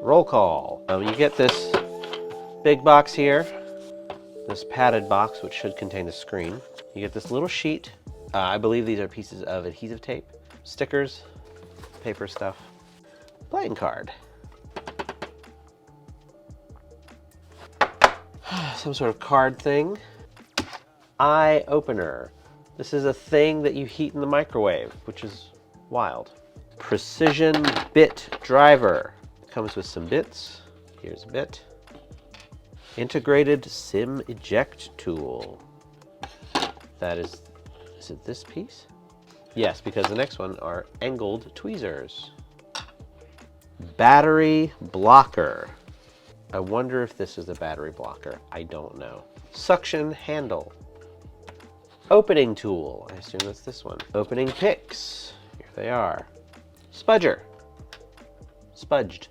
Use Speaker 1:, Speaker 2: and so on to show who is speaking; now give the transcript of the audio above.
Speaker 1: Roll call. You get this big box here, this padded box, which should contain the screen. You get this little sheet. I believe these are pieces of adhesive tape, stickers, paper stuff, playing card, some sort of card thing, iOpener. This is a thing that you heat in the microwave, which is wild. Precision bit driver. Comes with some bits. Here's a bit. Integrated SIM eject tool. That is it this piece? Yes, because the next one are angled tweezers. Battery blocker. I wonder if this is a battery blocker. I don't know. Suction handle. Opening tool. I assume that's this one. Opening picks. Here they are. Spudger. Spudged.